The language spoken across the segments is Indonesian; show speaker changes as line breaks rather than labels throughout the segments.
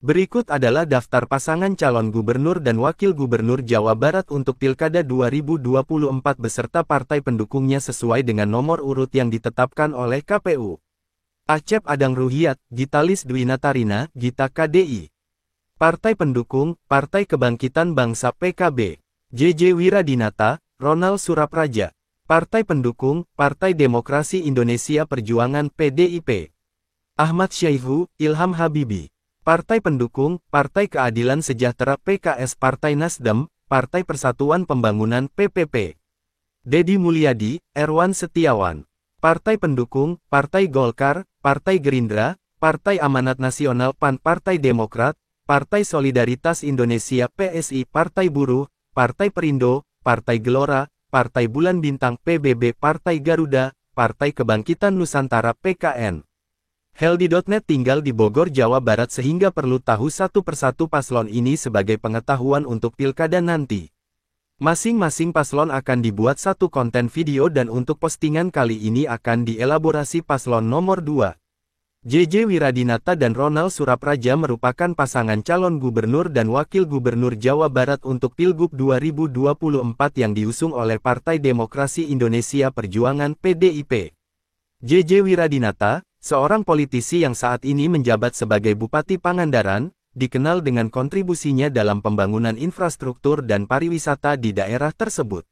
Berikut adalah daftar pasangan calon gubernur dan wakil gubernur Jawa Barat untuk Pilkada 2024 beserta partai pendukungnya sesuai dengan nomor urut yang ditetapkan oleh KPU. Acep Adang Ruhiat, Gitalis Dwi Natarina, Gita KDI. Partai pendukung, Partai Kebangkitan Bangsa PKB. JJ Wiradinata, Ronald Surapraja. Partai pendukung, Partai Demokrasi Indonesia Perjuangan PDIP. Ahmad Syaihu, Ilham Habibi. Partai pendukung, Partai Keadilan Sejahtera PKS, Partai Nasdem, Partai Persatuan Pembangunan PPP. Dedi Mulyadi, Erwan Setiawan. Partai pendukung, Partai Golkar, Partai Gerindra, Partai Amanat Nasional PAN, Partai Demokrat, Partai Solidaritas Indonesia PSI, Partai Buruh, Partai Perindo, Partai Gelora, Partai Bulan Bintang PBB, Partai Garuda, Partai Kebangkitan Nusantara PKN. Heldi.net tinggal di Bogor, Jawa Barat sehingga perlu tahu satu persatu paslon ini sebagai pengetahuan untuk pilkada nanti. Masing-masing paslon akan dibuat satu konten video dan untuk postingan kali ini akan dielaborasi paslon nomor 2. JJ Wiradinata dan Ronald Surapraja merupakan pasangan calon gubernur dan wakil gubernur Jawa Barat untuk Pilgub 2024 yang diusung oleh Partai Demokrasi Indonesia Perjuangan PDIP. JJ Wiradinata, seorang politisi yang saat ini menjabat sebagai Bupati Pangandaran, dikenal dengan kontribusinya dalam pembangunan infrastruktur dan pariwisata di daerah tersebut.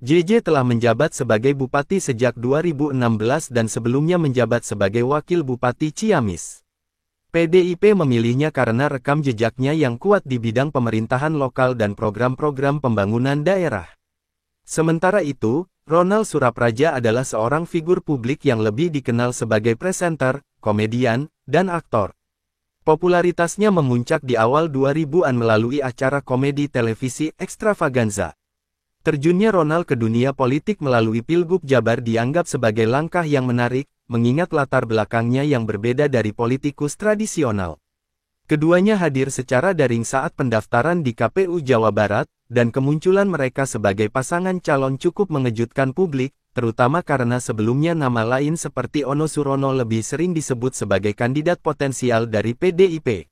JJ telah menjabat sebagai Bupati sejak 2016 dan sebelumnya menjabat sebagai Wakil Bupati Ciamis. PDIP memilihnya karena rekam jejaknya yang kuat di bidang pemerintahan lokal dan program-program pembangunan daerah. Sementara itu, Ronald Surapraja adalah seorang figur publik yang lebih dikenal sebagai presenter, komedian, dan aktor. Popularitasnya memuncak di awal 2000-an melalui acara komedi televisi Extravaganza. Terjunnya Ronald ke dunia politik melalui Pilgub Jabar dianggap sebagai langkah yang menarik, mengingat latar belakangnya yang berbeda dari politikus tradisional. Keduanya hadir secara daring saat pendaftaran di KPU Jawa Barat, dan kemunculan mereka sebagai pasangan calon cukup mengejutkan publik, terutama karena sebelumnya nama lain seperti Ono Surono lebih sering disebut sebagai kandidat potensial dari PDIP.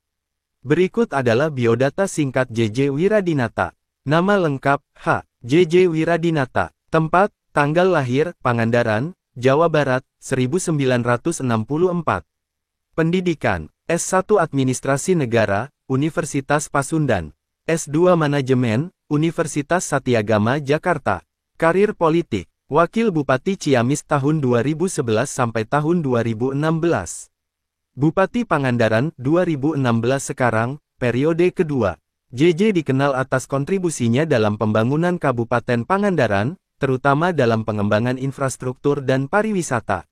Berikut adalah biodata singkat JJ Wiradinata. Nama lengkap, H. JJ Wiradinata. Tempat, tanggal lahir, Pangandaran, Jawa Barat, 1964. Pendidikan, S1 Administrasi Negara, Universitas Pasundan. S2 Manajemen, Universitas Satyagama Jakarta. Karir politik, Wakil Bupati Ciamis tahun 2011 sampai tahun 2016. Bupati Pangandaran 2016 sekarang, periode kedua. JJ dikenal atas kontribusinya dalam pembangunan Kabupaten Pangandaran, terutama dalam pengembangan infrastruktur dan pariwisata.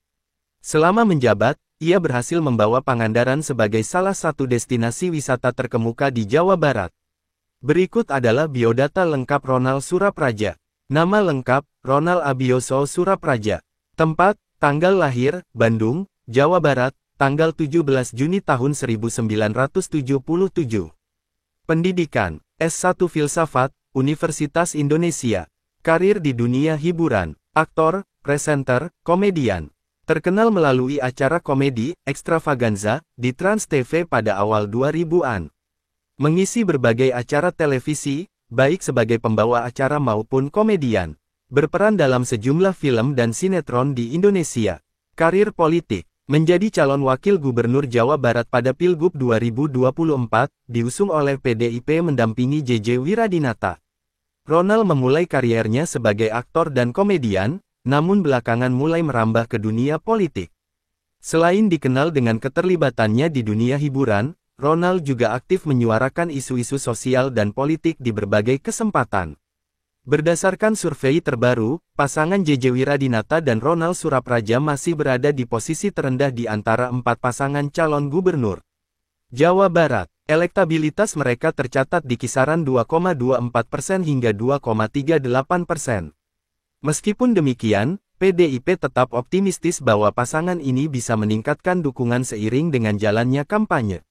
Selama menjabat, ia berhasil membawa Pangandaran sebagai salah satu destinasi wisata terkemuka di Jawa Barat. Berikut adalah biodata lengkap Ronald Surapraja. Nama lengkap, Ronald Abioso Surapraja. Tempat, tanggal lahir, Bandung, Jawa Barat, tanggal 17 Juni tahun 1977. Pendidikan, S1 Filsafat, Universitas Indonesia. Karir di dunia hiburan, aktor, presenter, komedian. Terkenal melalui acara komedi, Extravaganza, di Trans TV pada awal 2000-an. Mengisi berbagai acara televisi, baik sebagai pembawa acara maupun komedian. Berperan dalam sejumlah film dan sinetron di Indonesia. Karir politik, menjadi calon wakil gubernur Jawa Barat pada Pilgub 2024, diusung oleh PDIP mendampingi JJ Wiradinata. Ronald memulai kariernya sebagai aktor dan komedian, namun belakangan mulai merambah ke dunia politik. Selain dikenal dengan keterlibatannya di dunia hiburan, Ronald juga aktif menyuarakan isu-isu sosial dan politik di berbagai kesempatan. Berdasarkan survei terbaru, pasangan JJ Wiradinata dan Ronald Surapraja masih berada di posisi terendah di antara 4 pasangan calon gubernur Jawa Barat. Elektabilitas mereka tercatat di kisaran 2,24% hingga 2,38%. Meskipun demikian, PDIP tetap optimistis bahwa pasangan ini bisa meningkatkan dukungan seiring dengan jalannya kampanye.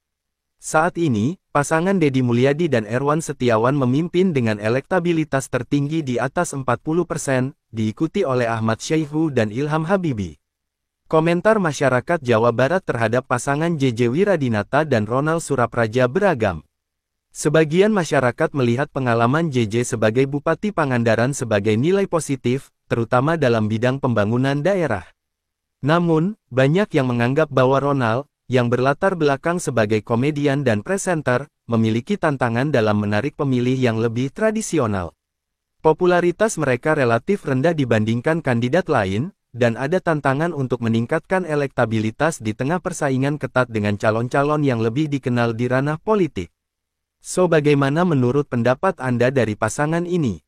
Saat ini, pasangan Dedi Mulyadi dan Erwan Setiawan memimpin dengan elektabilitas tertinggi di atas 40%, diikuti oleh Ahmad Syaihu dan Ilham Habibi. Komentar masyarakat Jawa Barat terhadap pasangan JJ Wiradinata dan Ronal Surapraja beragam. Sebagian masyarakat melihat pengalaman JJ sebagai Bupati Pangandaran sebagai nilai positif, terutama dalam bidang pembangunan daerah. Namun, banyak yang menganggap bahwa Ronal, yang berlatar belakang sebagai komedian dan presenter, memiliki tantangan dalam menarik pemilih yang lebih tradisional. Popularitas mereka relatif rendah dibandingkan kandidat lain, dan ada tantangan untuk meningkatkan elektabilitas di tengah persaingan ketat dengan calon-calon yang lebih dikenal di ranah politik. So, bagaimana menurut pendapat Anda dari pasangan ini?